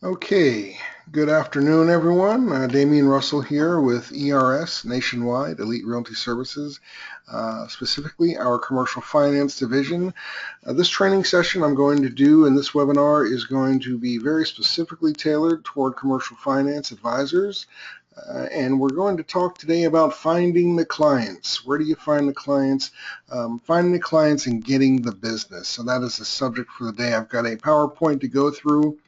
Okay, good afternoon, everyone. Dameon Russell here with ERS Nationwide Elite Realty Services, specifically our Commercial Finance Division. This training session I'm going to do in this webinar is going to be very specifically tailored toward commercial finance advisors. And we're going to talk today about finding the clients. Where do you find the clients? Finding the clients and getting the business. So that is the subject for the day. I've got a PowerPoint to go through.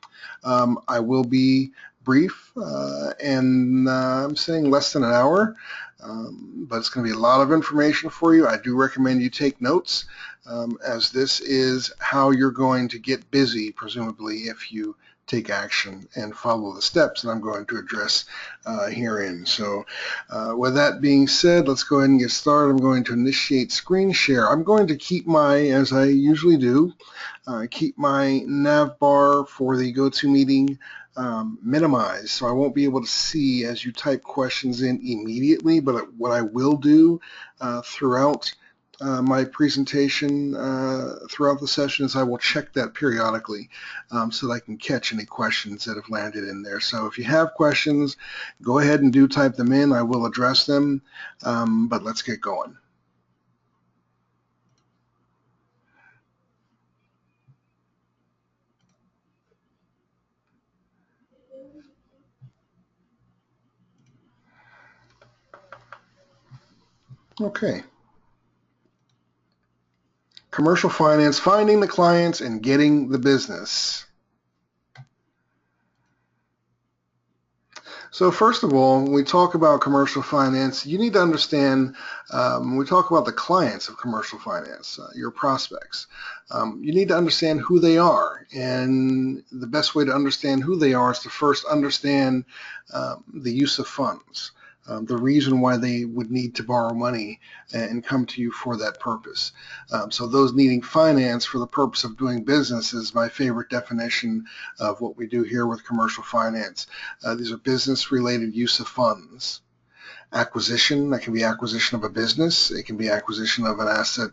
I will be brief, and I'm saying less than an hour, but it's going to be a lot of information for you. I do recommend you take notes, as this is how you're going to get busy, presumably, if you take action and follow the steps that I'm going to address herein. So with that being said, let's go ahead and get started. I'm going to initiate screen share. I'm going to keep as I usually do, keep my nav bar for the GoToMeeting minimized, so I won't be able to see as you type questions in immediately, but what I will do throughout my presentation, throughout the session, is I will check that periodically so that I can catch any questions that have landed in there. So if you have questions, go ahead and do type them in. I will address them, but let's get going. Okay. Commercial finance, finding the clients and getting the business. So first of all, when we talk about commercial finance, you need to understand, when we talk about the clients of commercial finance, your prospects, you need to understand who they are. And the best way to understand who they are is to first understand the use of funds. The reason why they would need to borrow money and come to you for that purpose. So those needing finance for the purpose of doing business is my favorite definition of what we do here with commercial finance. These are business-related use of funds. Acquisition, that can be acquisition of a business, it can be acquisition of an asset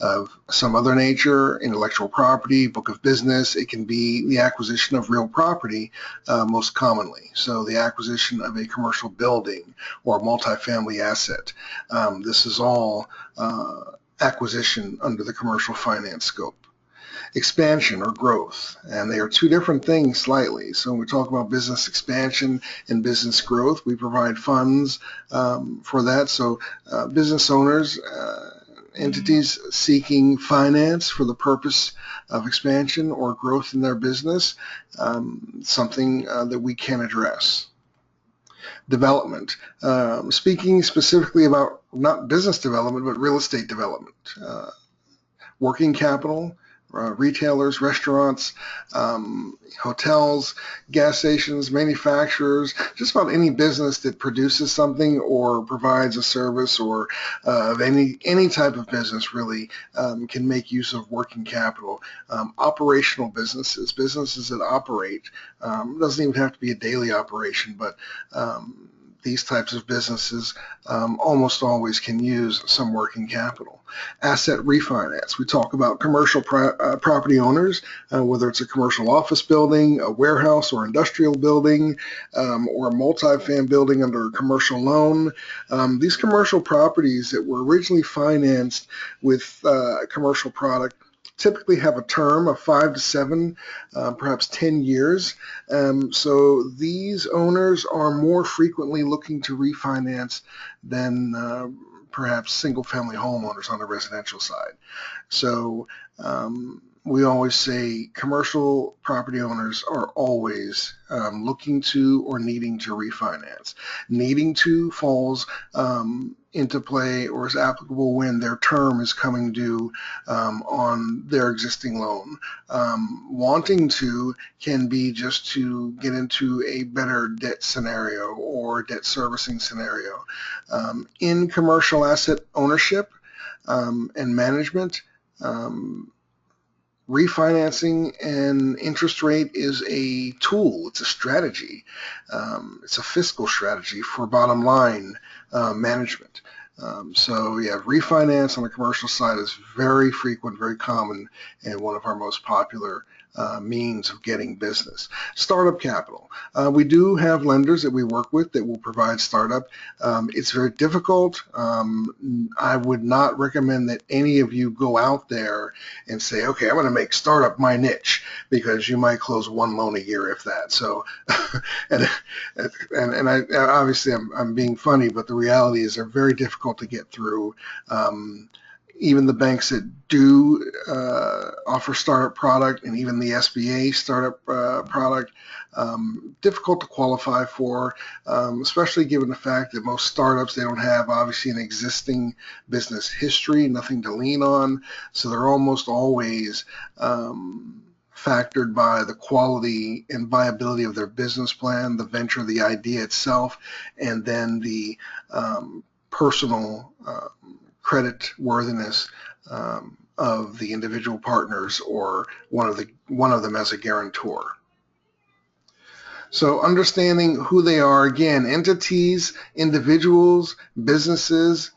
of some other nature, intellectual property, book of business, it can be the acquisition of real property most commonly. So the acquisition of a commercial building or a multifamily asset. This is all acquisition under the commercial finance scope. Expansion or growth, and they are two different things slightly. So when we talk about business expansion and business growth, we provide funds for that. So business owners, entities seeking finance for the purpose of expansion or growth in their business, something that we can address. Development, speaking specifically about not business development, but real estate development. Working capital, retailers, restaurants, hotels, gas stations, manufacturers, just about any business that produces something or provides a service or of any type of business really can make use of working capital. Operational businesses that operate, doesn't even have to be a daily operation, but these types of businesses almost always can use some working capital. Asset refinance. We talk about commercial property owners, whether it's a commercial office building, a warehouse or industrial building, or a multi-fam building under a commercial loan. These commercial properties that were originally financed with a commercial product typically have a term of 5 to 7, perhaps 10 years. So these owners are more frequently looking to refinance than perhaps single-family homeowners on the residential side. So we always say commercial property owners are always looking to or needing to refinance. Needing to falls into play or is applicable when their term is coming due on their existing loan. Wanting to can be just to get into a better debt scenario or debt servicing scenario. In commercial asset ownership and management, refinancing and interest rate is a tool. It's a strategy. It's a fiscal strategy for bottom line management. So yeah, refinance on the commercial side is very frequent, very common, and one of our most popular means of getting business. Startup capital. We do have lenders that we work with that will provide startup. It's very difficult. I would not recommend that any of you go out there and say, okay, I'm going to make startup my niche, because you might close one loan a year, if that. So, and I obviously I'm being funny, but the reality is they're very difficult to get through. Even the banks that do offer startup product, and even the SBA startup product, difficult to qualify for, especially given the fact that most startups, they don't have obviously an existing business history, nothing to lean on, so they're almost always factored by the quality and viability of their business plan, the venture, the idea itself, and then the personal credit worthiness of the individual partners, or one of them as a guarantor. So understanding who they are, again, entities, individuals, businesses,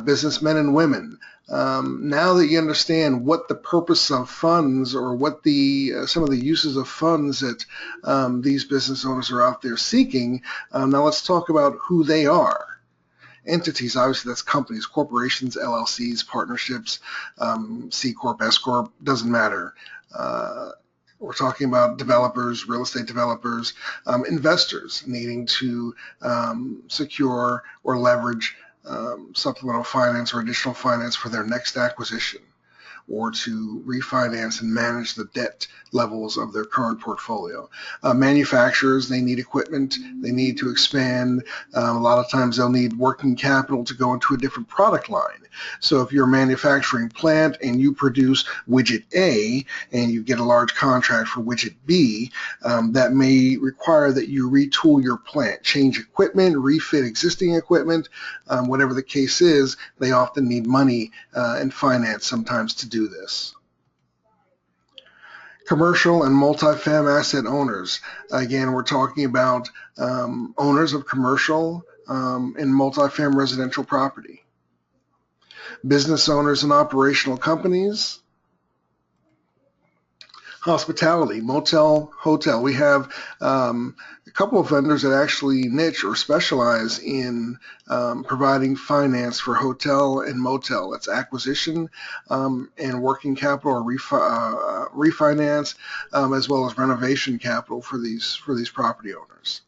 businessmen and women. Now that you understand what the purpose of funds, or what the some of the uses of funds that these business owners are out there seeking, now let's talk about who they are. Entities, obviously that's companies, corporations, LLCs, partnerships, C Corp, S Corp, doesn't matter. We're talking about developers, real estate developers, investors needing to secure or leverage supplemental finance or additional finance for their next acquisition, or to refinance and manage the debt levels of their current portfolio. Manufacturers, they need equipment, they need to expand. A lot of times they'll need working capital to go into a different product line. So if you're a manufacturing plant and you produce widget A and you get a large contract for widget B, that may require that you retool your plant, change equipment, refit existing equipment, whatever the case is. They often need money and finance sometimes to do this. Commercial and multi-fam asset owners. Again, we're talking about owners of commercial and multi-fam residential property. Business owners and operational companies. Hospitality, motel, hotel. We have a couple of vendors that actually niche or specialize in providing finance for hotel and motel. That's acquisition and working capital, or refinance, as well as renovation capital for these property owners.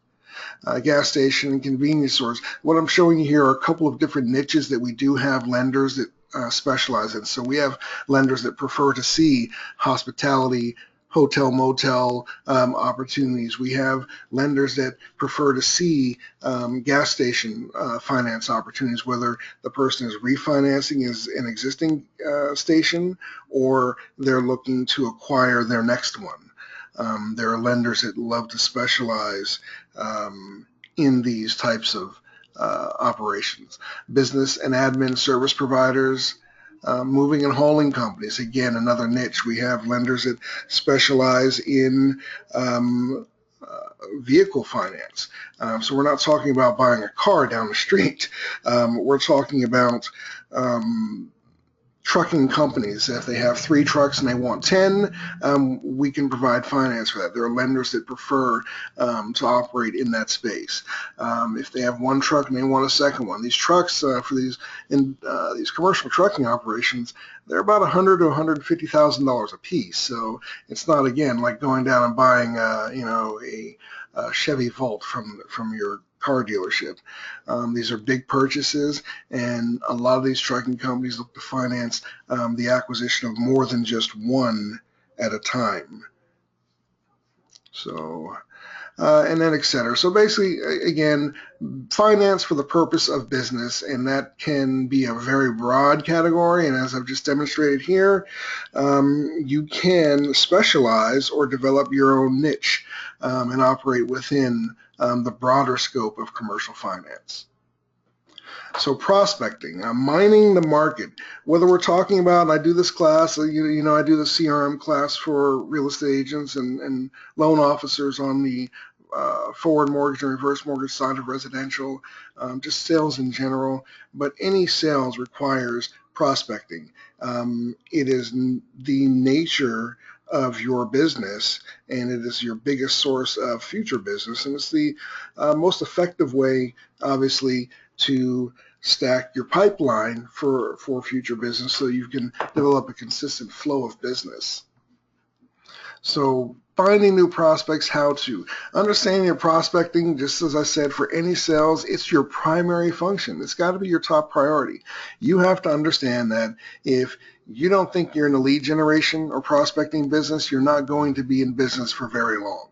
Gas station and convenience stores. What I'm showing you here are a couple of different niches that we do have lenders that specialize in. So we have lenders that prefer to see hospitality, hotel, motel opportunities. We have lenders that prefer to see gas station finance opportunities, whether the person is refinancing an existing station, or they're looking to acquire their next one. There are lenders that love to specialize in these types of operations. Business and admin service providers, moving and hauling companies, again, another niche. We have lenders that specialize in vehicle finance. So we're not talking about buying a car down the street. We're talking about trucking companies. If they have 3 trucks and they want 10, we can provide finance for that. There are lenders that prefer to operate in that space. If they have 1 truck and they want a second one, these trucks for these commercial trucking operations, they're about $100,000 to $150,000 a piece. So it's not, again, like going down and buying a Chevy Volt from your car dealership. These are big purchases, and a lot of these trucking companies look to finance the acquisition of more than just one at a time. So, and then et cetera. So basically, again, finance for the purpose of business, and that can be a very broad category. And as I've just demonstrated here, you can specialize or develop your own niche and operate within the broader scope of commercial finance. So prospecting, mining the market, whether we're talking about, I do this class, I do the CRM class for real estate agents and loan officers on the forward mortgage and reverse mortgage side of residential, just sales in general, but any sales requires prospecting. It is the nature of your business, and it is your biggest source of future business, and it's the most effective way, obviously, to stack your pipeline for future business so you can develop a consistent flow of business. So finding new prospects, how to. Understanding your prospecting, just as I said, for any sales, it's your primary function. It's got to be your top priority. You have to understand that if you don't think you're in the lead generation or prospecting business, you're not going to be in business for very long.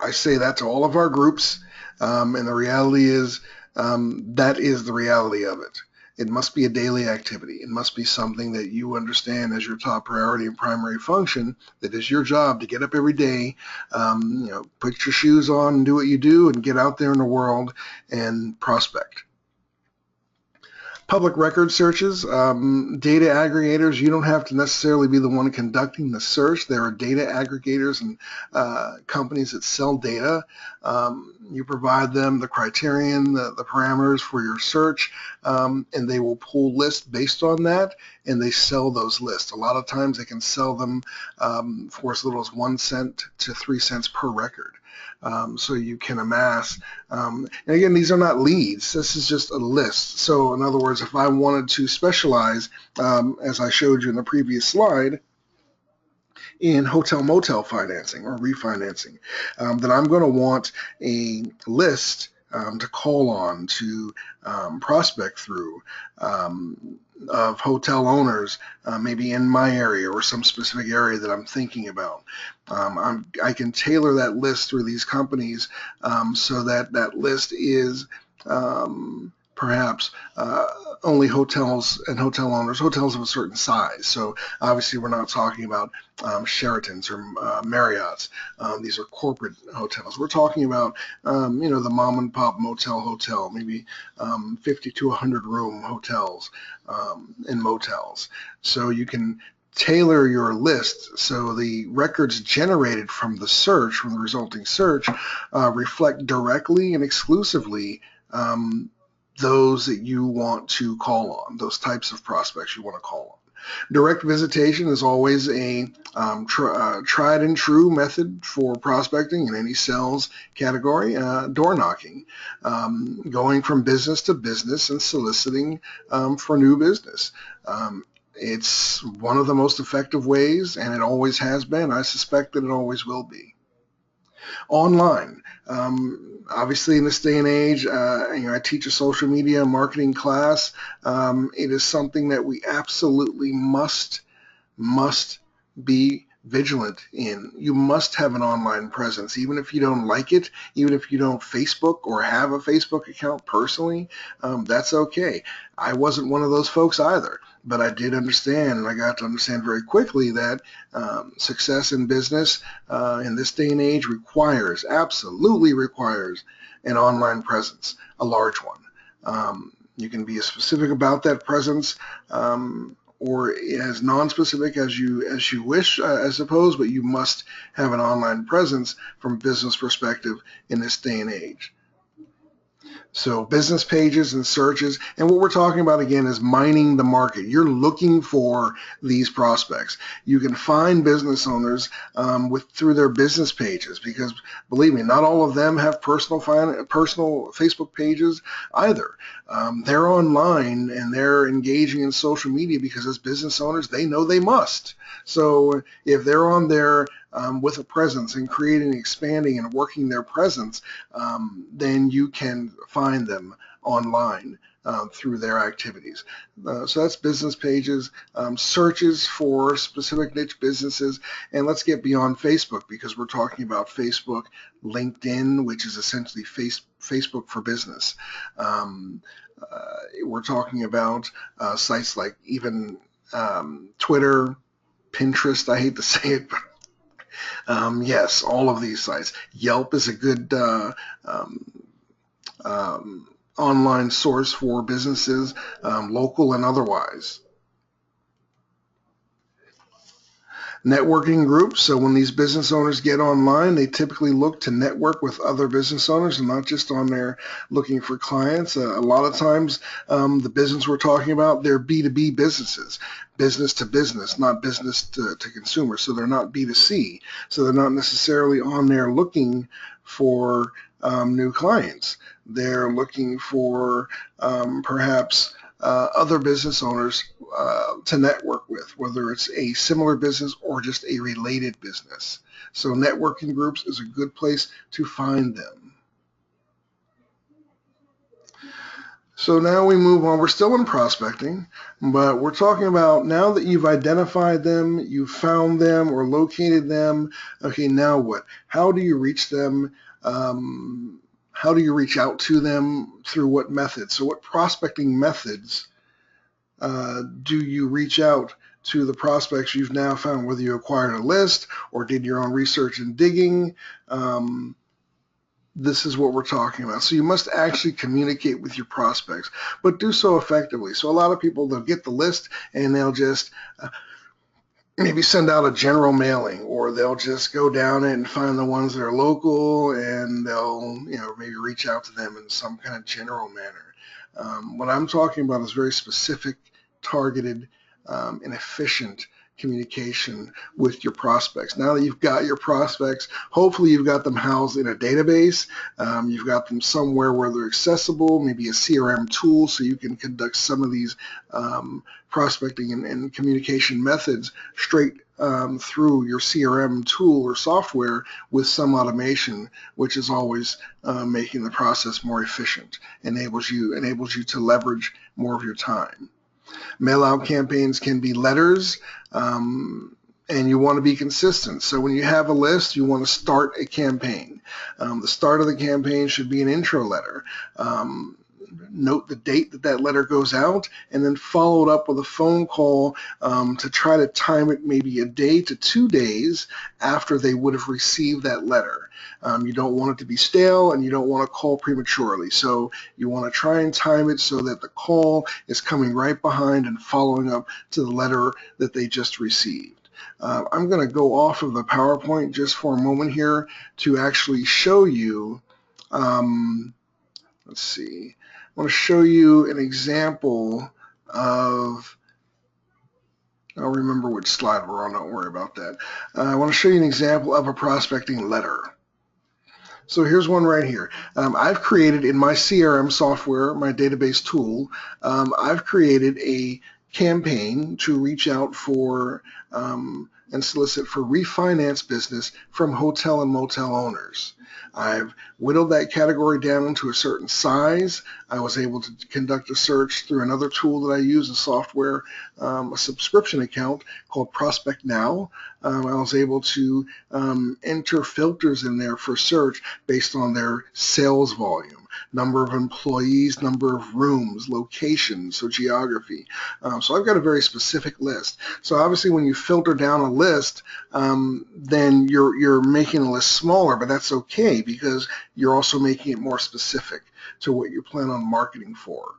I say that to all of our groups, and the reality is that is the reality of it. It must be a daily activity. It must be something that you understand as your top priority and primary function, that is your job to get up every day, put your shoes on and do what you do and get out there in the world and prospect. Public record searches, data aggregators, you don't have to necessarily be the one conducting the search. There are data aggregators and companies that sell data. You provide them the criterion, the parameters for your search, and they will pull lists based on that, and they sell those lists. A lot of times they can sell them for as little as 1 cent to 3 cents per record. So you can amass, and again, these are not leads, this is just a list. So in other words, if I wanted to specialize, as I showed you in the previous slide, in hotel motel financing or refinancing, then I'm going to want a list to call on, to prospect through, of hotel owners, maybe in my area or some specific area that I'm thinking about. I can tailor that list through these companies so that that list is perhaps only hotels and hotel owners, hotels of a certain size. So obviously we're not talking about Sheratons or Marriotts. These are corporate hotels. We're talking about, the mom and pop motel hotel, maybe 50 to 100 room hotels and motels. So you can tailor your list so the records generated from the search, from the resulting search, reflect directly and exclusively those that you want to call on, those types of prospects you want to call on. Direct visitation is always a tried and true method for prospecting in any sales category. Door knocking, going from business to business and soliciting for new business. It's one of the most effective ways, and it always has been. I suspect that it always will be. Online. Obviously, in this day and age, I teach a social media marketing class. It is something that we absolutely must be vigilant in. You must have an online presence, even if you don't like it, even if you don't Facebook or have a Facebook account personally. That's okay. I wasn't one of those folks either, but I did understand, and I got to understand very quickly that success in business in this day and age absolutely requires an online presence, a large one. You can be as specific about that presence or as non-specific as you wish, I suppose, but you must have an online presence from a business perspective in this day and age. So business pages and searches, and what we're talking about again is mining the market. You're looking for these prospects. You can find business owners through their business pages, because believe me, not all of them have personal Facebook pages either. They're online and they're engaging in social media because as business owners, they know they must. So if they're on there with a presence and creating, expanding, and working their presence, then you can find them online through their activities. So that's business pages, searches for specific niche businesses, and let's get beyond Facebook because we're talking about Facebook, LinkedIn, which is essentially Facebook for business. We're talking about sites like even Twitter, Pinterest, I hate to say it, but yes, all of these sites. Yelp is a good online source for businesses, local and otherwise. Networking groups. So when these business owners get online, they typically look to network with other business owners and not just on there looking for clients. A lot of times the business we're talking about, they're B2B businesses, business to business, not business to consumer. So they're not B2C. So they're not necessarily on there looking for new clients. They're looking for perhaps other business owners to network with, whether it's a similar business or just a related business. So networking groups is a good place to find them. So now we move on. We're still in prospecting, but we're talking about now that you've identified them, you've found them or located them. Okay, now what? How do you reach them? How do you reach out to them? Through what methods? So what prospecting methods do you reach out to the prospects you've now found, whether you acquired a list or did your own research and digging? This is what we're talking about. So you must actually communicate with your prospects, but do so effectively. So a lot of people, they'll get the list and they'll just maybe send out a general mailing, or they'll just go down it and find the ones that are local, and they'll maybe reach out to them in some kind of general manner. What I'm talking about is very specific, targeted, and efficient communication with your prospects. Now that you've got your prospects, hopefully you've got them housed in a database. You've got them somewhere where they're accessible, maybe a CRM tool, so you can conduct some of these prospecting and communication methods straight through your CRM tool or software with some automation, which is always making the process more efficient, enables you to leverage more of your time. Mail out campaigns can be letters, and you want to be consistent. So when you have a list, you want to start a campaign. The start of the campaign should be an intro letter. Note the date that letter goes out, and then follow it up with a phone call to try to time it maybe a day to 2 days after they would have received that letter. You don't want it to be stale, and you don't want to call prematurely. So you want to try and time it so that the call is coming right behind and following up to the letter that they just received. I'm going to go off of the PowerPoint just for a moment here to actually show you, let's see, I want to show you an example of, I'll remember which slide we're on, don't worry about that. I want to show you an example of a prospecting letter. So here's one right here. I've created in my CRM software, my database tool, I've created a campaign to reach out for and solicit for refinance business from hotel and motel owners. I've whittled that category down to a certain size. I was able to conduct a search through another tool that I use, a software, a subscription account called Prospect Now. I was able to enter filters in there for search based on their sales volume, number of employees, number of rooms, locations, so geography. So I've got a very specific list. So obviously when you filter down a list, then you're making the list smaller, but that's okay because you're also making it more specific to what you plan on marketing for.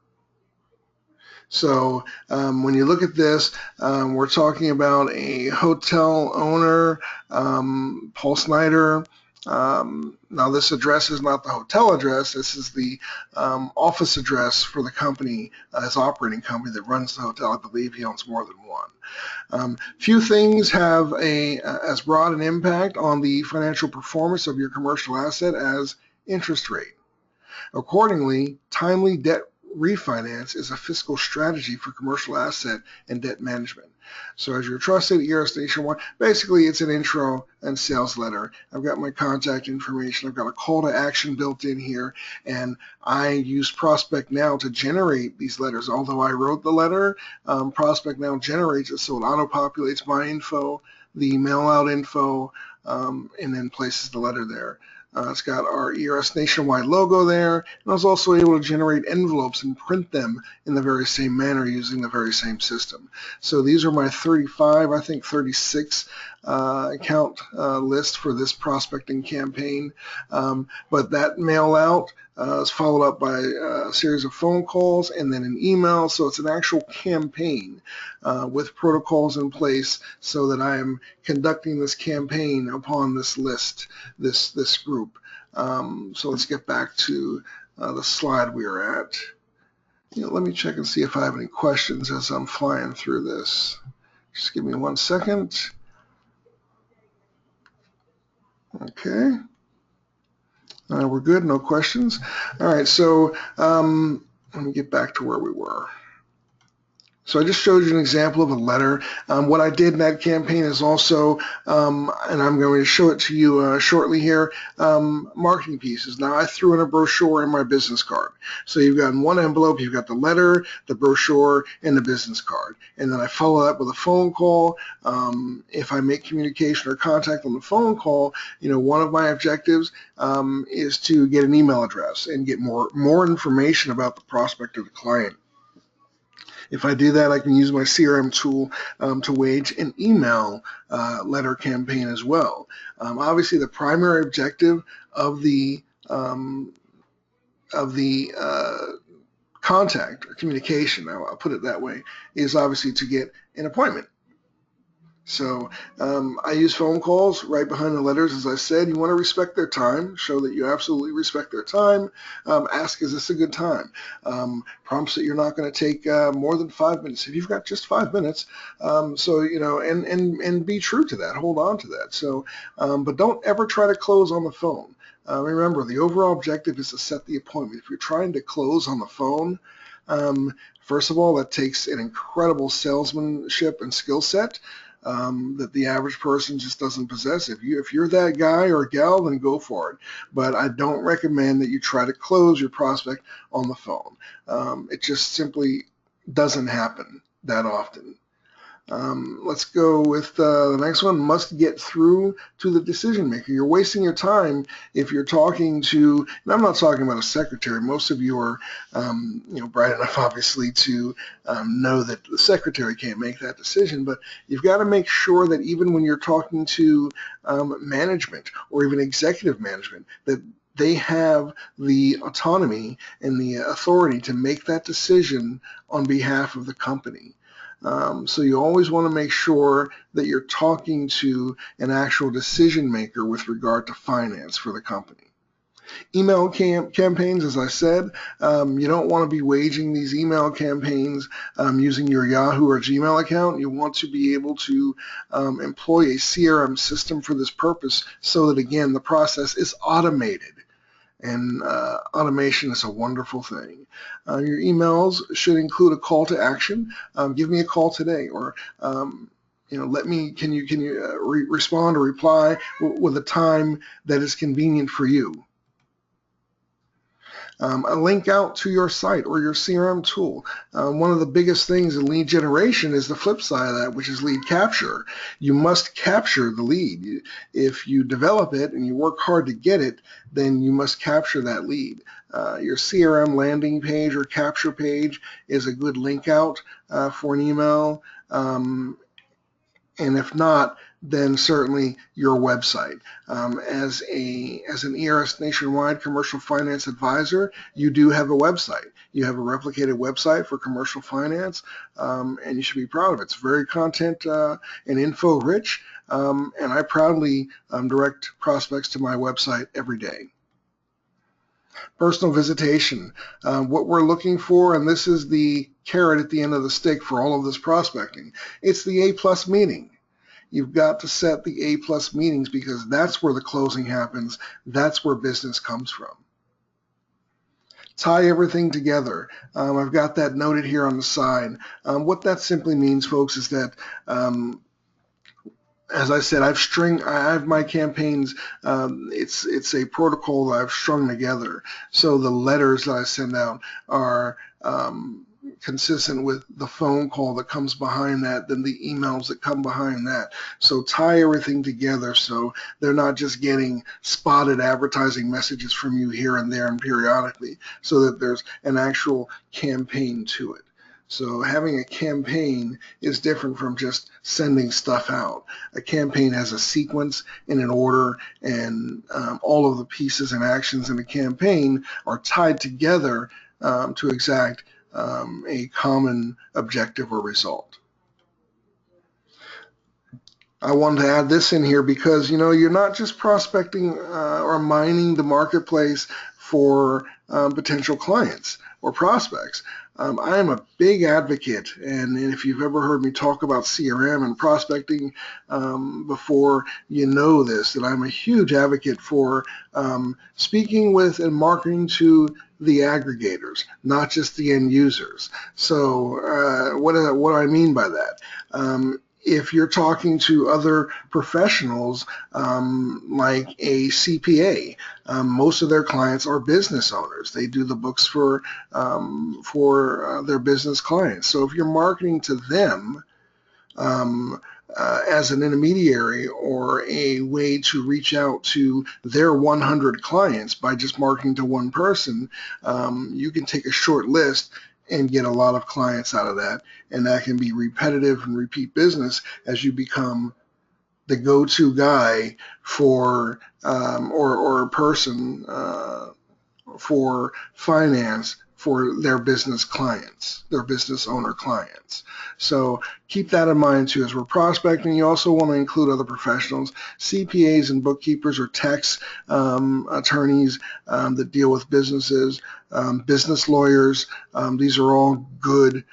So when you look at this, we're talking about a hotel owner, Paul Snyder. Now this address is not the hotel address, this is the office address for the company, his operating company that runs the hotel. I believe he owns more than one. Few things have as broad an impact on the financial performance of your commercial asset as interest rate. Accordingly, timely debt refinance is a fiscal strategy for commercial asset and debt management. So as your trusted ERS Nationwide, basically it's an intro and sales letter. I've got my contact information. I've got a call to action built in here, and I use Prospect Now to generate these letters. Although I wrote the letter, Prospect Now generates it, so it auto-populates my info, the mail-out info, and then places the letter there. It's got our ERS Nationwide logo there, and I was also able to generate envelopes and print them in the very same manner using the very same system. So these are my 35, I think 36 account list for this prospecting campaign. But that mail out It's followed up by a series of phone calls and then an email. So it's an actual campaign with protocols in place so that I am conducting this campaign upon this list, this group. So let's get back to the slide we were at. Let me check and see if I have any questions as I'm flying through this. Just give me 1 second. Okay. We're good, no questions. All right, so let me get back to where we were. So I just showed you an example of a letter. What I did in that campaign is also, and I'm going to show it to you shortly here, marketing pieces. Now I threw in a brochure in my business card. So you've got in one envelope, you've got the letter, the brochure, and the business card. And then I follow that with a phone call. If I make communication or contact on the phone call, one of my objectives is to get an email address and get more information about the prospect or the client. If I do that, I can use my CRM tool to wage an email letter campaign as well. Obviously, the primary objective of the contact or communication, I'll put it that way, is obviously to get an appointment. So I use phone calls right behind the letters. As I said, you want to respect their time, show that you absolutely respect their time. Ask, is this a good time? Prompts that you're not going to take more than 5 minutes. If you've got just 5 minutes, and be true to that, hold on to that. So, but don't ever try to close on the phone. Remember, the overall objective is to set the appointment. If you're trying to close on the phone, first of all, that takes an incredible salesmanship and skill set that the average person just doesn't possess. If you're that guy or gal, then go for it. But I don't recommend that you try to close your prospect on the phone. It just simply doesn't happen that often. Let's go with the next one. Must get through to the decision maker. You're wasting your time if you're talking to, and I'm not talking about a secretary. Most of you are, bright enough, obviously, to know that the secretary can't make that decision. But you've got to make sure that even when you're talking to management or even executive management, that they have the autonomy and the authority to make that decision on behalf of the company. So you always want to make sure that you're talking to an actual decision maker with regard to finance for the company. Email campaigns, as I said, you don't want to be waging these email campaigns using your Yahoo or Gmail account. You want to be able to employ a CRM system for this purpose so that, again, the process is automated. And automation is a wonderful thing. Your emails should include a call to action. Give me a call today, or can you respond or reply with a time that is convenient for you. A link out to your site or your CRM tool. One of the biggest things in lead generation is the flip side of that, which is lead capture. You must capture the lead. If you develop it and you work hard to get it, then you must capture that lead. Your CRM landing page or capture page is a good link out for an email. And if not, then certainly your website. As an ERS Nationwide Commercial Finance Advisor, you do have a website. You have a replicated website for commercial finance, and you should be proud of it. It's very content and info rich, and I proudly direct prospects to my website every day. Personal visitation. What we're looking for, and this is the carrot at the end of the stick for all of this prospecting, it's the A+ meeting. You've got to set the A+ meetings because that's where the closing happens. That's where business comes from. Tie everything together. I've got that noted here on the side. What that simply means, folks, is that as I said, I have my campaigns. It's a protocol that I've strung together. So the letters that I send out are consistent with the phone call that comes behind that, then the emails that come behind that. So tie everything together so they're not just getting spotted advertising messages from you here and there and periodically, so that there's an actual campaign to it. So having a campaign is different from just sending stuff out. A campaign has a sequence and an order, and all of the pieces and actions in a campaign are tied together to exact a common objective or result. I wanted to add this in here because, you're not just prospecting or mining the marketplace for potential clients or prospects. I am a big advocate, and if you've ever heard me talk about CRM and prospecting before, you know this, that I'm a huge advocate for speaking with and marketing to the aggregators, not just the end users. So what do I mean by that? If you're talking to other professionals, like a CPA, most of their clients are business owners. They do the books for their business clients. So if you're marketing to them as an intermediary or a way to reach out to their 100 clients by just marketing to one person, you can take a short list and get a lot of clients out of that, and that can be repetitive and repeat business as you become the go-to guy for or person for finance for their business clients, their business owner clients. So keep that in mind too. As we're prospecting, you also want to include other professionals. CPAs and bookkeepers or tax attorneys that deal with businesses, business lawyers. These are all good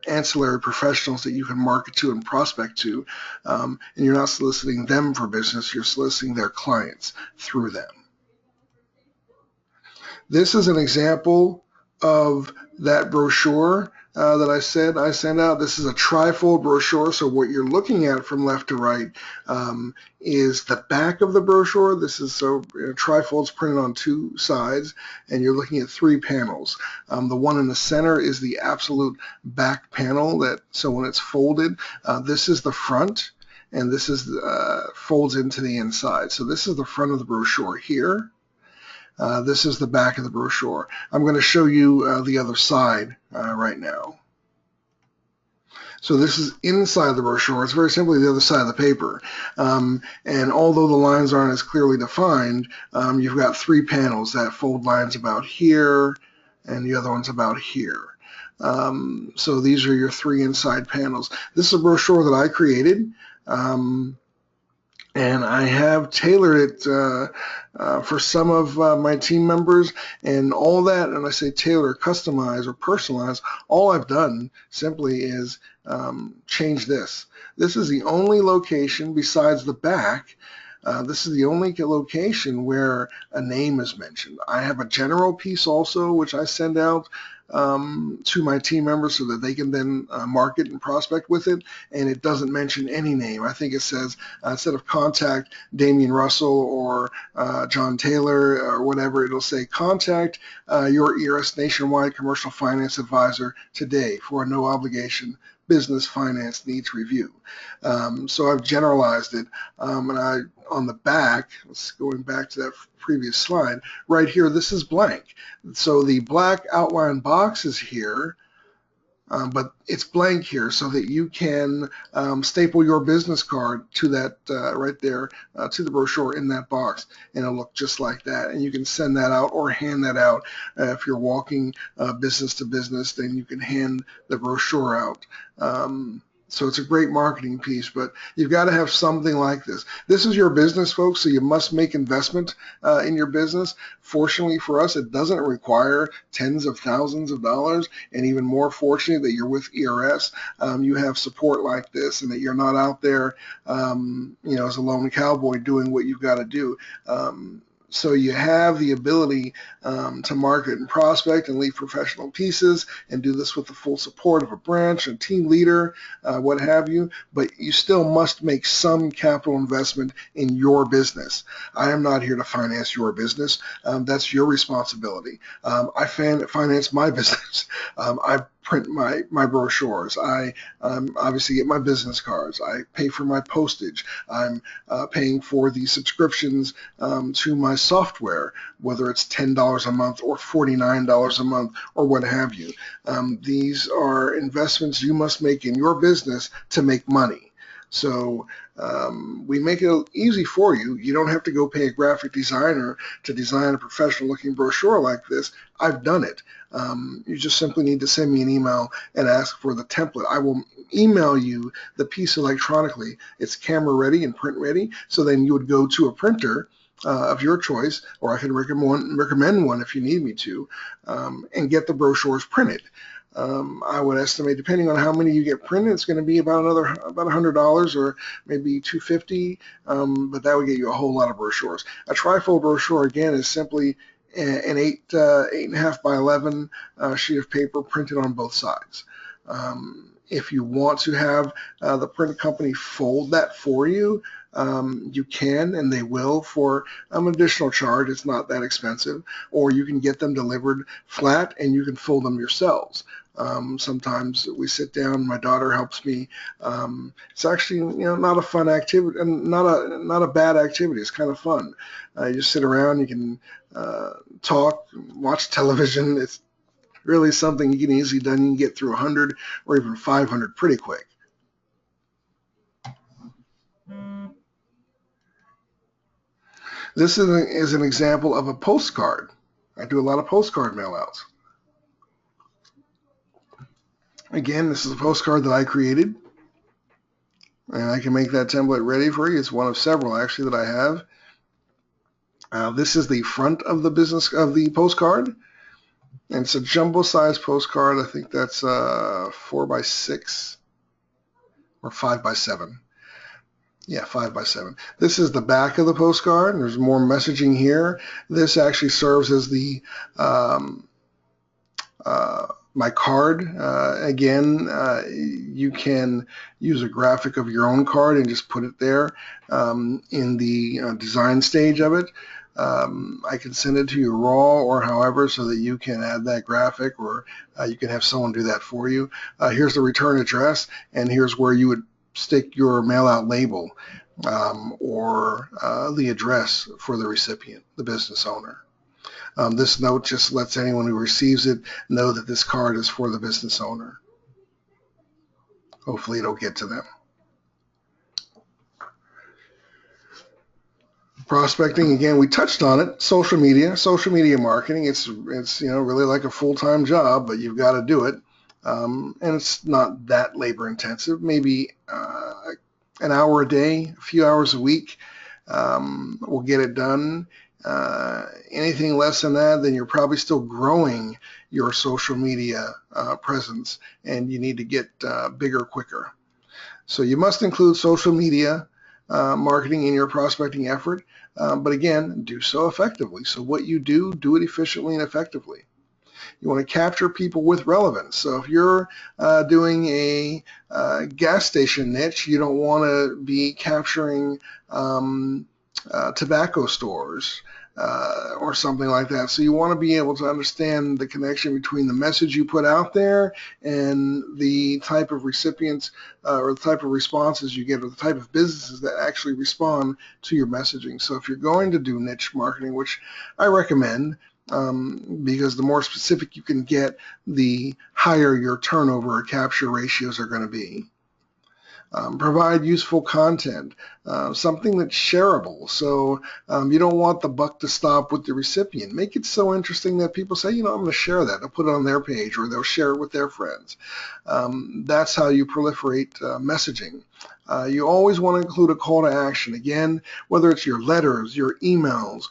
ancillary professionals that you can market to and prospect to, and you're not soliciting them for business, you're soliciting their clients through them. This is an example of that brochure that I said I sent out. This is a trifold brochure, so what you're looking at from left to right is the back of the brochure. This is trifold's printed on two sides, and you're looking at three panels. The one in the center is the absolute back panel, so when it's folded, this is the front, and this is folds into the inside. So this is the front of the brochure here. This is the back of the brochure. I'm going to show you the other side right now. So this is inside the brochure. It's very simply the other side of the paper. And although the lines aren't as clearly defined, you've got three panels that fold lines about here, and the other one's about here. So these are your three inside panels. This is a brochure that I created. And I have tailored it for some of my team members and all that. And I say tailor, customize, or personalize. All I've done simply is change this. This is the only location besides the back. This is the only location where a name is mentioned. I have a general piece also, which I send out to my team members so that they can then market and prospect with it, and it doesn't mention any name. I think it says instead of contact Dameon Russell or John Taylor or whatever, it'll say contact your ERS Nationwide Commercial Finance Advisor today for a no obligation business finance needs review. So I've generalized it, and on the back, going back to that previous slide, right here, this is blank. So the black outline box is here, but it's blank here so that you can staple your business card to that right there to the brochure in that box, and it'll look just like that. And you can send that out or hand that out. If you're walking business to business, then you can hand the brochure out. So it's a great marketing piece, but you've got to have something like this. This is your business, folks, so you must make investment in your business. Fortunately for us, it doesn't require tens of thousands of dollars, and even more fortunate that you're with ERS. You have support like this, and that you're not out there, as a lone cowboy doing what you've got to do. So you have the ability to market and prospect and leave professional pieces and do this with the full support of a branch, a team leader, what have you, but you still must make some capital investment in your business. I am not here to finance your business. That's your responsibility. I finance my business. I print my brochures. I obviously get my business cards. I pay for my postage. I'm paying for the subscriptions to my software, whether it's $10 a month or $49 a month or what have you. These are investments you must make in your business to make money. So we make it easy for you. You don't have to go pay a graphic designer to design a professional looking brochure like this. I've done it. You just simply need to send me an email and ask for the template. I will email you the piece electronically. It's camera ready and print ready. So then you would go to a printer of your choice, or I can recommend one if you need me to, and get the brochures printed. I would estimate, depending on how many you get printed, it's going to be about $100 or maybe $250, but that would get you a whole lot of brochures. A trifold brochure, again, is simply an 8.5 by 11 sheet of paper printed on both sides. If you want to have the print company fold that for you, you can, and they will for an additional charge. It's not that expensive. Or you can get them delivered flat and you can fold them yourselves. Sometimes we sit down, my daughter helps me. It's actually, not a fun activity, and not a bad activity. It's kind of fun. You just sit around, you can talk, watch television. It's really something you can easily done. You can get through 100 or even 500 pretty quick. This is an example of a postcard. I do a lot of postcard mailouts. Again, this is a postcard that I created, and I can make that template ready for you. It's one of several actually that I have. This is the front of the postcard, and it's a jumbo size postcard. I think that's 4 by 6 or 5 by 7. Yeah, 5 by 7. This is the back of the postcard. There's more messaging here. This actually serves as the my card. Again, you can use a graphic of your own card and just put it there in the design stage of it. I can send it to you raw or however, so that you can add that graphic, or you can have someone do that for you. Here's the return address, and here's where you would stick your mail-out label or the address for the recipient, the business owner. This note just lets anyone who receives it know that this card is for the business owner. Hopefully it'll get to them. Prospecting, again, we touched on it. Social media marketing. It's really like a full-time job, but you've got to do it. And it's not that labor intensive. Maybe an hour a day, a few hours a week will get it done. Anything less than that, then you're probably still growing your social media presence, and you need to get bigger quicker. So you must include social media marketing in your prospecting effort, but again, do so effectively. So what you do it efficiently and effectively. You want to capture people with relevance. So if you're doing a gas station niche, you don't want to be capturing tobacco stores or something like that. So you want to be able to understand the connection between the message you put out there and the type of recipients or the type of responses you get, or the type of businesses that actually respond to your messaging. So if you're going to do niche marketing, which I recommend, because the more specific you can get, the higher your turnover or capture ratios are going to be. Provide useful content, something that's shareable. So you don't want the buck to stop with the recipient. Make it so interesting that people say, I'm going to share that. They'll put it on their page, or they'll share it with their friends. That's how you proliferate messaging. You always want to include a call to action. Again, whether it's your letters, your emails,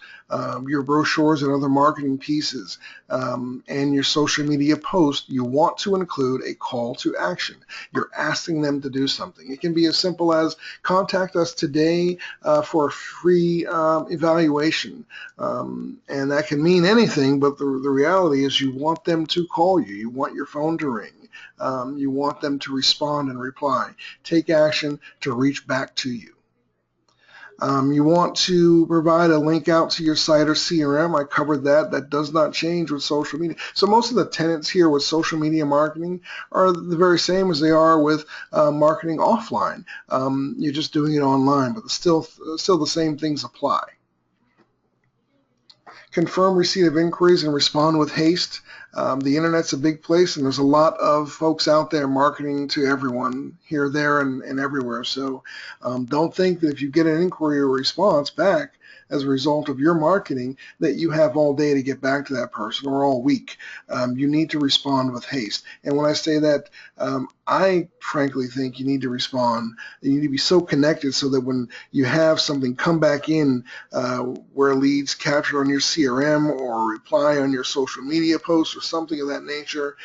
your brochures and other marketing pieces, and your social media posts, you want to include a call to action. You're asking them to do something. It can be as simple as contact us today for a free evaluation. And that can mean anything, but the reality is you want them to call you. You want your phone to ring. You want them to respond and reply. Take action to reach back to you. You want to provide a link out to your site or CRM. I covered that. That does not change with social media. So most of the tenets here with social media marketing are the very same as they are with marketing offline. You're just doing it online, but still the same things apply. Confirm receipt of inquiries and respond with haste. The internet's a big place, and there's a lot of folks out there marketing to everyone here, there, and everywhere. So don't think that if you get an inquiry or response back as a result of your marketing that you have all day to get back to that person or all week. You need to respond with haste. And when I say that, I frankly think you need to respond. You need to be so connected so that when you have something come back in where leads captured on your CRM or reply on your social media posts or something of that nature,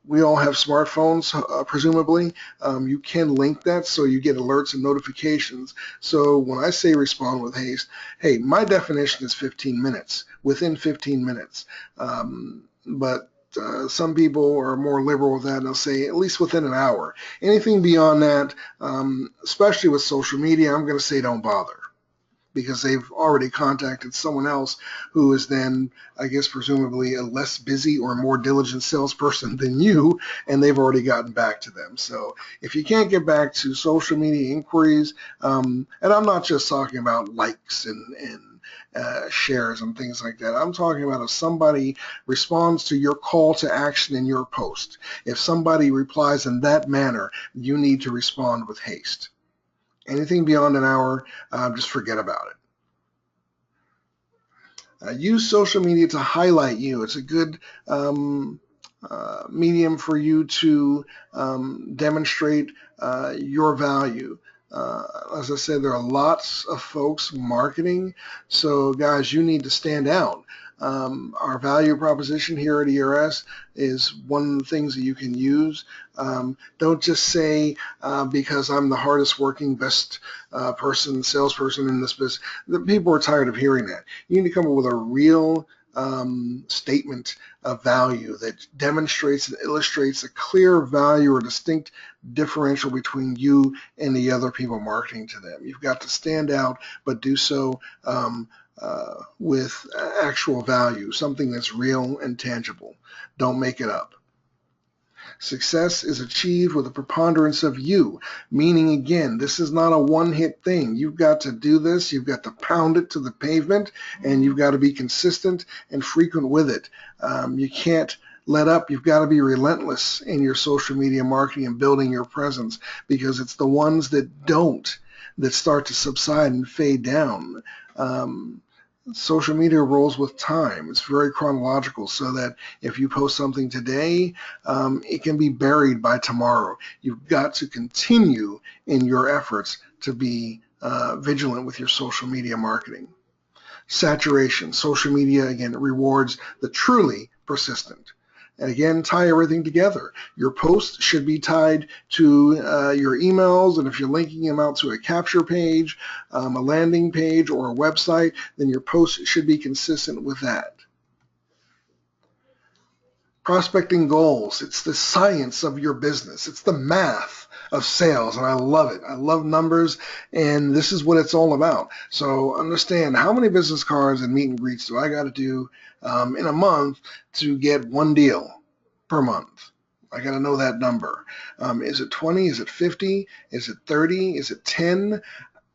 we all have smartphones, presumably. You can link that so you get alerts and notifications. So when I say respond with haste, hey, my definition is 15 minutes, within 15 minutes. But some people are more liberal with that, and they'll say at least within an hour. Anything beyond that, especially with social media, I'm going to say don't bother, because they've already contacted someone else who is then, I guess, presumably a less busy or more diligent salesperson than you, and they've already gotten back to them. So if you can't get back to social media inquiries, and I'm not just talking about likes and shares and things like that. I'm talking about if somebody responds to your call to action in your post. If somebody replies in that manner, you need to respond with haste. Anything beyond an hour, just forget about it. Use social media to highlight you. It's a good medium for you to demonstrate your value. As I said, there are lots of folks marketing, so guys, you need to stand out. Our value proposition here at ERS is one of the things that you can use. Don't just say, because I'm the hardest working, best salesperson in this business. The people are tired of hearing that. You need to come up with a real statement of value that demonstrates and illustrates a clear value or distinct differential between you and the other people marketing to them. You've got to stand out, but do so with actual value, something that's real and tangible. Don't make it up. Success is achieved with a preponderance of you, meaning, again, this is not a one-hit thing. You've got to do this. You've got to pound it to the pavement, and you've got to be consistent and frequent with it. You can't let up. You've got to be relentless in your social media marketing and building your presence, because it's the ones that don't that start to subside and fade down. Social media rolls with time. It's very chronological, so that if you post something today, it can be buried by tomorrow. You've got to continue in your efforts to be vigilant with your social media marketing. Saturation. Social media, again, rewards the truly persistent. And again, tie everything together. Your posts should be tied to your emails, and if you're linking them out to a capture page, a landing page, or a website, then your posts should be consistent with that. Prospecting goals. It's the science of your business. It's the math of sales, and I love it. I love numbers, and this is what it's all about. So understand, how many business cards and meet and greets do I got to do in a month to get one deal per month? I got to know that number. Is it 20? Is it 50? Is it 30? Is it 10?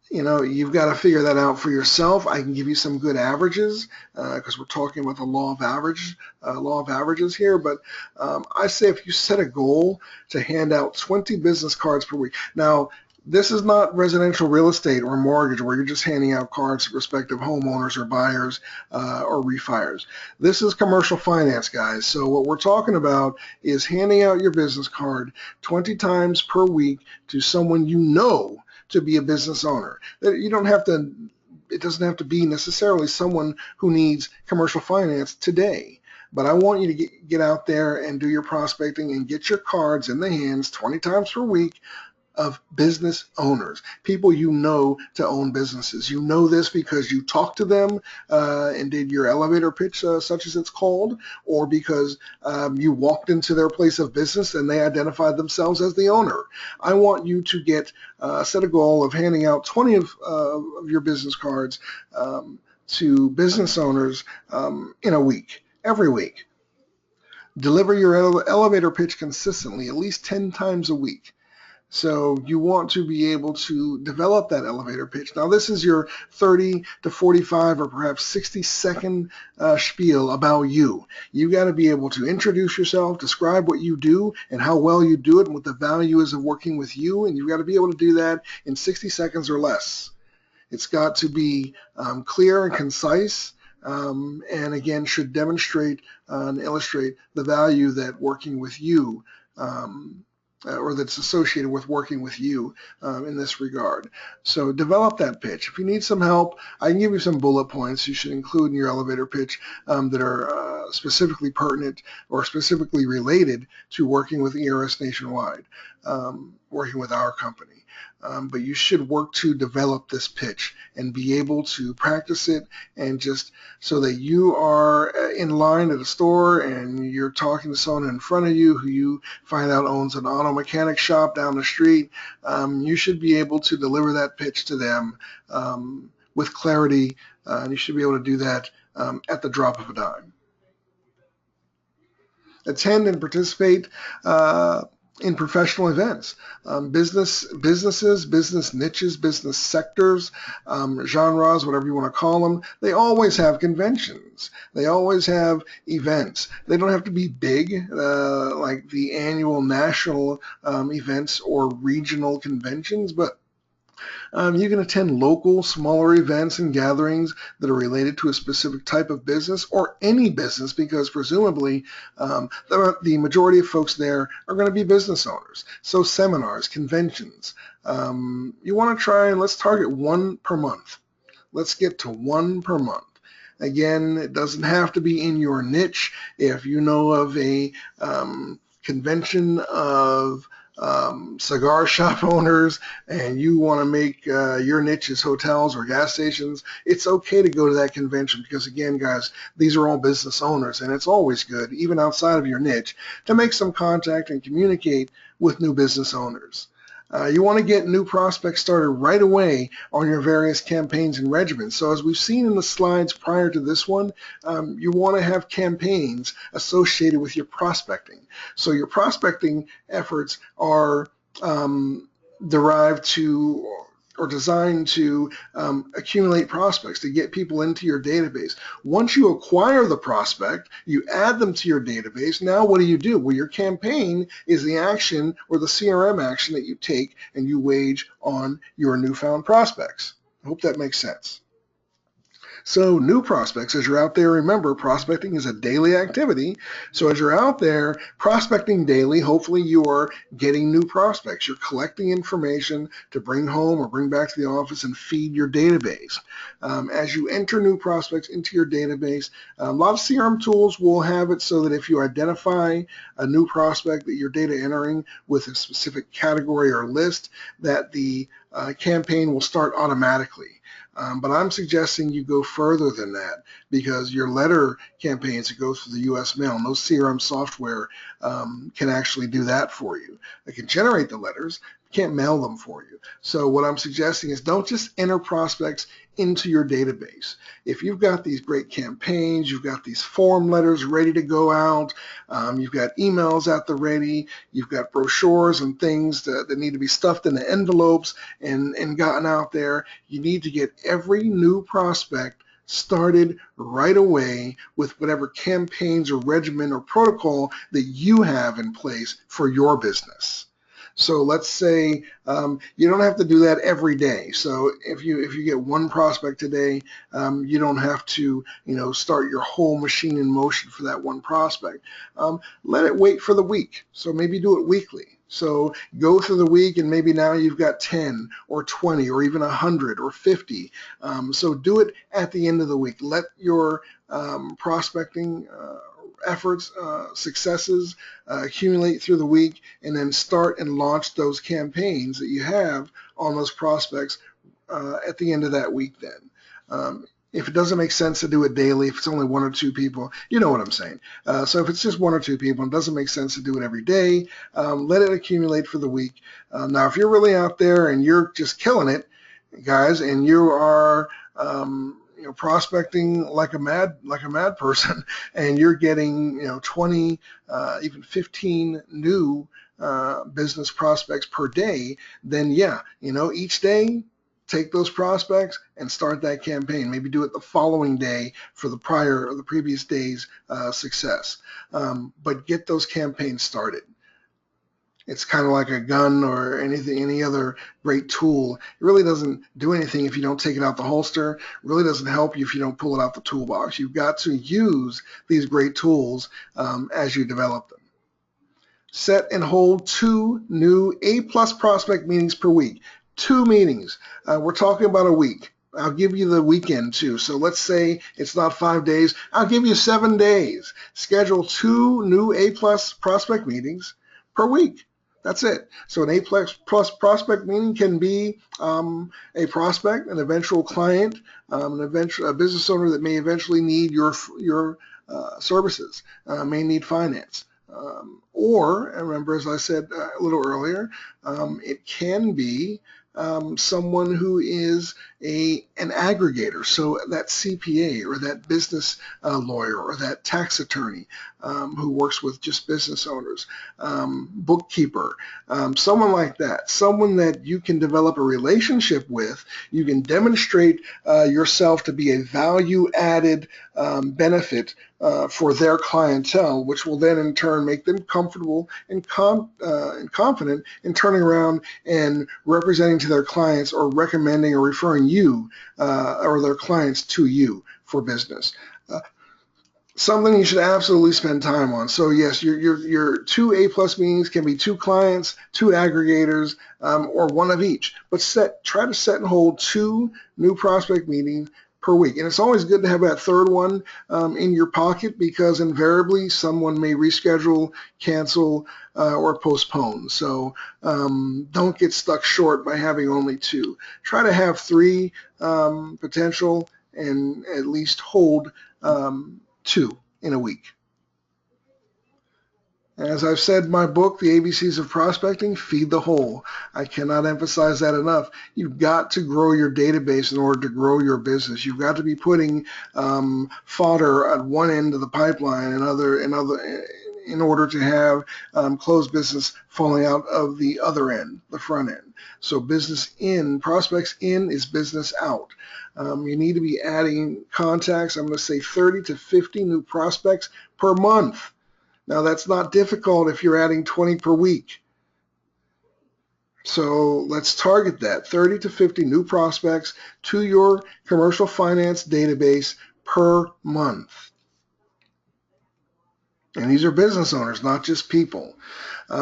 You've got to figure that out for yourself. I can give you some good averages because we're talking about the law of averages here. But I say if you set a goal to hand out 20 business cards per week. Now, this is not residential real estate or mortgage where you're just handing out cards to prospective homeowners or buyers or refires. This is commercial finance, guys. So what we're talking about is handing out your business card 20 times per week to someone you know to be a business owner. You don't have to, it doesn't have to be necessarily someone who needs commercial finance today. But I want you to get out there and do your prospecting and get your cards in the hands 20 times per week of business owners, people you know to own businesses. You know this because you talked to them and did your elevator pitch, such as it's called, or because you walked into their place of business and they identified themselves as the owner. I want you to set a goal of handing out 20 of your business cards to business owners in a week, every week. Deliver your elevator pitch consistently, at least 10 times a week. So you want to be able to develop that elevator pitch. Now this is your 30 to 45 or perhaps 60-second spiel about you. You got to be able to introduce yourself, describe what you do and how well you do it and what the value is of working with you, and you've got to be able to do that in 60 seconds or less. It's got to be clear and concise, and again should demonstrate and illustrate the value that working with you or that's associated with working with you in this regard. So develop that pitch. If you need some help, I can give you some bullet points you should include in your elevator pitch that are specifically pertinent or specifically related to working with ERS Nationwide, working with our company. But you should work to develop this pitch and be able to practice it, and just so that you are in line at a store and you're talking to someone in front of you who you find out owns an auto mechanic shop down the street, you should be able to deliver that pitch to them with clarity, and you should be able to do that at the drop of a dime. Attend and participate in professional events. Businesses, business niches, business sectors, genres, whatever you want to call them, they always have conventions. They always have events. They don't have to be big, like the annual national events or regional conventions, but you can attend local, smaller events and gatherings that are related to a specific type of business or any business, because presumably the majority of folks there are going to be business owners. So seminars, conventions, you want to try and let's target one per month. Let's get to one per month. Again, it doesn't have to be in your niche. If you know of a convention of cigar shop owners and you want to make your niche as hotels or gas stations, it's okay to go to that convention, because again, guys, these are all business owners, and it's always good, even outside of your niche, to make some contact and communicate with new business owners. You want to get new prospects started right away on your various campaigns and regimens. So as we've seen in the slides prior to this one, you want to have campaigns associated with your prospecting. So your prospecting efforts are derived to or designed to accumulate prospects, to get people into your database. Once you acquire the prospect, you add them to your database. Now what do? Well, your campaign is the action or the CRM action that you take and you wage on your newfound prospects. I hope that makes sense. So new prospects, as you're out there, remember, prospecting is a daily activity. So as you're out there prospecting daily, hopefully you are getting new prospects. You're collecting information to bring home or bring back to the office and feed your database. As you enter new prospects into your database, a lot of CRM tools will have it so that if you identify a new prospect that you're data entering with a specific category or list, that the campaign will start automatically. But I'm suggesting you go further than that, because your letter campaigns that go through the U.S. mail, and those CRM software can actually do that for you. They can generate the letters, can't mail them for you. So what I'm suggesting is don't just enter prospects into your database. If you've got these great campaigns, you've got these form letters ready to go out, you've got emails at the ready, you've got brochures and things that need to be stuffed in the envelopes and gotten out there, you need to get every new prospect started right away with whatever campaigns or regimen or protocol that you have in place for your business. So let's say you don't have to do that every day. So if you get one prospect today, you don't have to start your whole machine in motion for that one prospect. Let it wait for the week. So maybe do it weekly. So go through the week and maybe now you've got 10 or 20 or even 100 or 50. So do it at the end of the week. Let your prospecting efforts, successes accumulate through the week, and then start and launch those campaigns that you have on those prospects at the end of that week then. If it doesn't make sense to do it daily, if it's only 1 or 2 people, you know what I'm saying. So if it's just 1 or 2 people, it doesn't make sense to do it every day. Let it accumulate for the week. Now, if you're really out there and you're just killing it, guys, and you are prospecting like a mad person, and you're getting 20, even 15 new business prospects per day, then yeah, each day, take those prospects and start that campaign. Maybe do it the following day for the previous day's success. But get those campaigns started. It's kind of like a gun or any other great tool. It really doesn't do anything if you don't take it out the holster. It really doesn't help you if you don't pull it out the toolbox. You've got to use these great tools as you develop them. Set and hold 2 new A+ prospect meetings per week. 2 meetings. We're talking about a week. I'll give you the weekend too. So let's say it's not 5 days. I'll give you 7 days. Schedule 2 new A+ prospect meetings per week. That's it. So an A+ prospect meeting can be a prospect, an eventual client, a business owner that may eventually need your services, may need finance. Or, remember, as I said a little earlier, it can be someone who is an aggregator, so that CPA or that business lawyer or that tax attorney who works with just business owners, bookkeeper, someone like that, someone that you can develop a relationship with. You can demonstrate yourself to be a value-added benefit for their clientele, which will then in turn make them comfortable and confident in turning around and representing to their clients or recommending or referring you or their clients to you for business. Something you should absolutely spend time on. So yes, your 2 A+ meetings can be 2 clients, 2 aggregators, or 1 of each. But try to set and hold 2 new prospect meetings per week. And it's always good to have that 3rd one in your pocket, because invariably someone may reschedule, cancel, or postpone. So don't get stuck short by having only 2. Try to have 3 potential and at least hold 2 in a week. As I've said in my book, The ABCs of Prospecting, feed the whole. I cannot emphasize that enough. You've got to grow your database in order to grow your business. You've got to be putting fodder at one end of the pipeline in order to have closed business falling out of the other end, the front end. So business in, prospects in is business out. You need to be adding contacts. I'm going to say 30 to 50 new prospects per month. Now, that's not difficult if you're adding 20 per week. So let's target that, 30 to 50 new prospects to your commercial finance database per month. And these are business owners, not just people.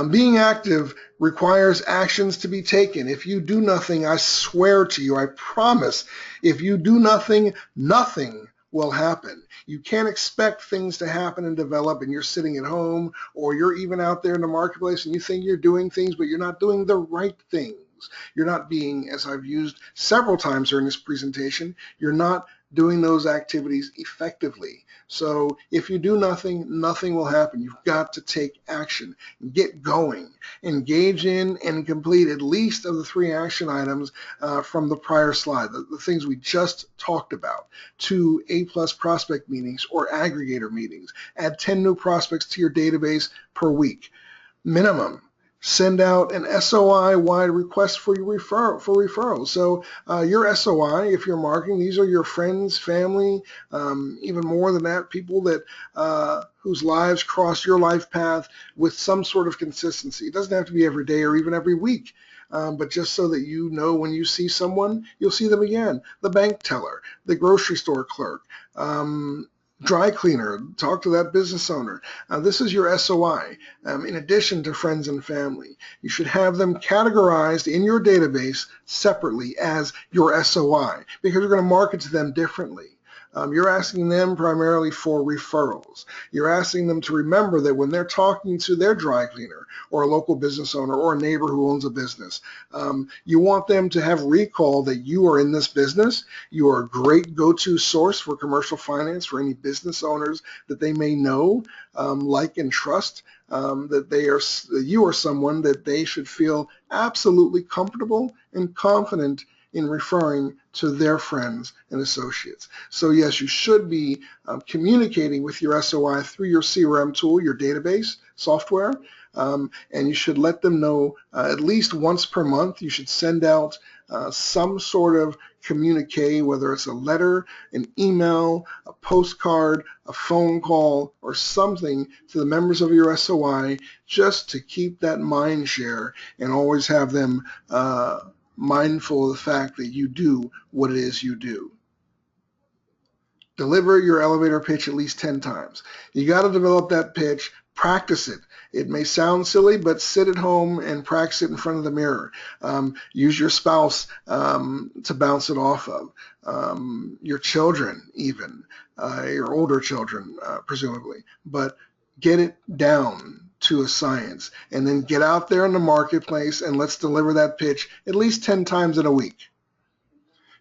Being active requires actions to be taken. If you do nothing, I swear to you, I promise, if you do nothing, nothing will happen. You can't expect things to happen and develop and you're sitting at home, or you're even out there in the marketplace and you think you're doing things, but you're not doing the right things. You're not being, as I've used several times during this presentation, you're not doing those activities effectively. So if you do nothing, nothing will happen. You've got to take action, get going, engage in and complete at least of the 3 action items from the prior slide, the things we just talked about. 2 A+ prospect meetings or aggregator meetings. Add 10 new prospects to your database per week. Minimum. Send out an SOI-wide request for your referrals. So your SOI, if you're marketing, these are your friends, family, even more than that, people that whose lives cross your life path with some sort of consistency. It doesn't have to be every day or even every week, but just so that you know when you see someone, you'll see them again. The bank teller, the grocery store clerk, dry cleaner, talk to that business owner. This is your SOI, in addition to friends and family. You should have them categorized in your database separately as your SOI, because you're going to market to them differently. You're asking them primarily for referrals. You're asking them to remember that when they're talking to their dry cleaner or a local business owner or a neighbor who owns a business, you want them to have recall that you are in this business. You are a great go-to source for commercial finance for any business owners that they may know, like, and trust. That you are someone that they should feel absolutely comfortable and confident in referring to their friends and associates. So yes, you should be communicating with your SOI through your CRM tool, your database software, and you should let them know at least once per month. You should send out some sort of communique, whether it's a letter, an email, a postcard, a phone call, or something to the members of your SOI, just to keep that mind share and always have them mindful of the fact that you do what it is you do. Deliver your elevator pitch at least 10 times. You got to develop that pitch, practice it. It may sound silly, but sit at home and practice it in front of the mirror. Use your spouse to bounce it off of. Your children even, your older children presumably, but get it down to a science, and then get out there in the marketplace and let's deliver that pitch at least 10 times in a week.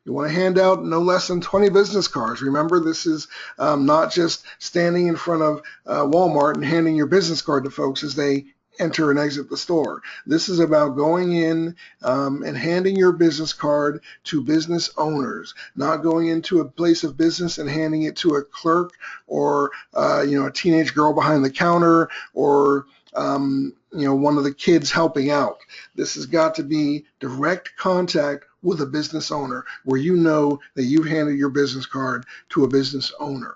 You want to hand out no less than 20 business cards. Remember, this is not just standing in front of Walmart and handing your business card to folks as they enter and exit the store. This is about going in and handing your business card to business owners, not going into a place of business and handing it to a clerk or a teenage girl behind the counter or one of the kids helping out. This has got to be direct contact with a business owner where you know that you've handed your business card to a business owner.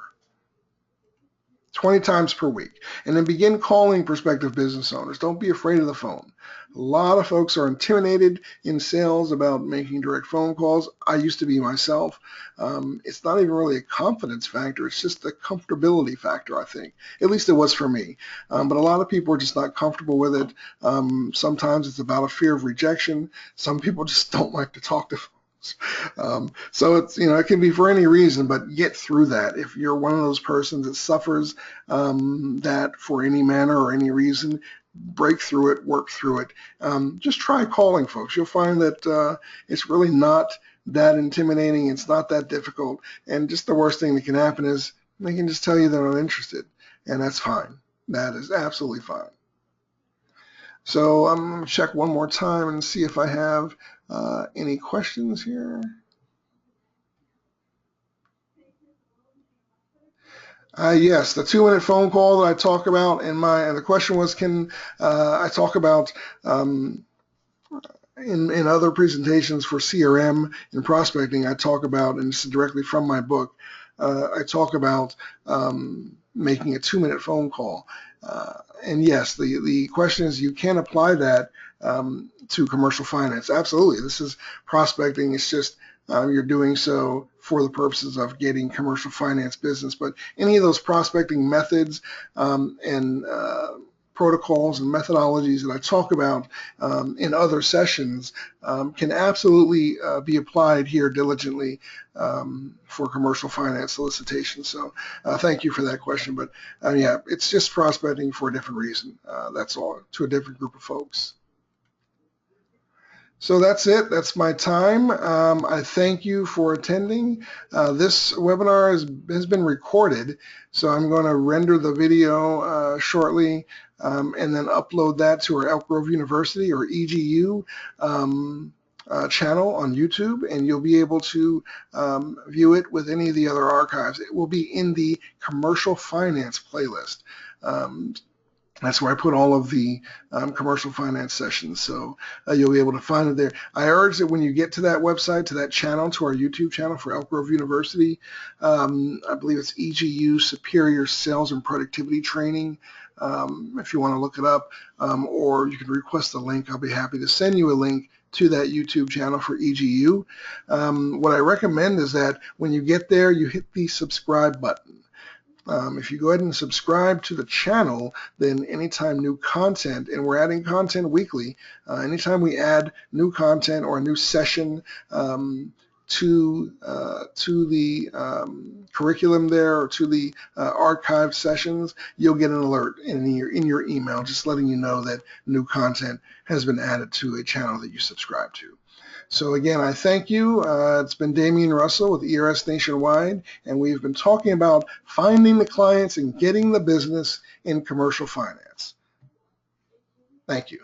20 times per week. And then begin calling prospective business owners. Don't be afraid of the phone. A lot of folks are intimidated in sales about making direct phone calls. I used to be myself. It's not even really a confidence factor. It's just a comfortability factor, I think. At least it was for me. But a lot of people are just not comfortable with it. Sometimes it's about a fear of rejection. Some people just don't like to talk to folks. So it's, it can be for any reason, but get through that. If you're one of those persons that suffers that for any manner or any reason, break through it, work through it. Just try calling folks. You'll find that it's really not that intimidating. It's not that difficult. And just the worst thing that can happen is they can just tell you they're not interested. And that's fine. That is absolutely fine. So I'm going to check one more time and see if I have any questions here. Yes, the 2-minute phone call that I talk about and the question was, can I talk about in other presentations for CRM and prospecting, I talk about, and this is directly from my book, I talk about making a 2-minute phone call. And yes, the question is, you can apply that to commercial finance. Absolutely. This is prospecting. It's just you're doing so for the purposes of getting commercial finance business. But any of those prospecting methods and protocols and methodologies that I talk about in other sessions can absolutely be applied here diligently for commercial finance solicitation. So thank you for that question. But yeah, it's just prospecting for a different reason. That's all, to a different group of folks. So that's it. That's my time. I thank you for attending. This webinar has been recorded, so I'm going to render the video shortly and then upload that to our Elk Grove University or EGU channel on YouTube, and you'll be able to view it with any of the other archives. It will be in the commercial finance playlist. That's where I put all of the commercial finance sessions, so you'll be able to find it there. I urge that when you get to that website, to that channel, to our YouTube channel for Elk Grove University, I believe it's EGU Superior Sales and Productivity Training, if you want to look it up, or you can request a link. I'll be happy to send you a link to that YouTube channel for EGU. What I recommend is that when you get there, you hit the subscribe button. If you go ahead and subscribe to the channel, then anytime new content, and we're adding content weekly, anytime we add new content or a new session to the curriculum there, or to the archived sessions, you'll get an alert in your email just letting you know that new content has been added to a channel that you subscribe to. So again, I thank you. It's been Dameon Russell with ERS Nationwide, and we've been talking about finding the clients and getting the business in commercial finance. Thank you.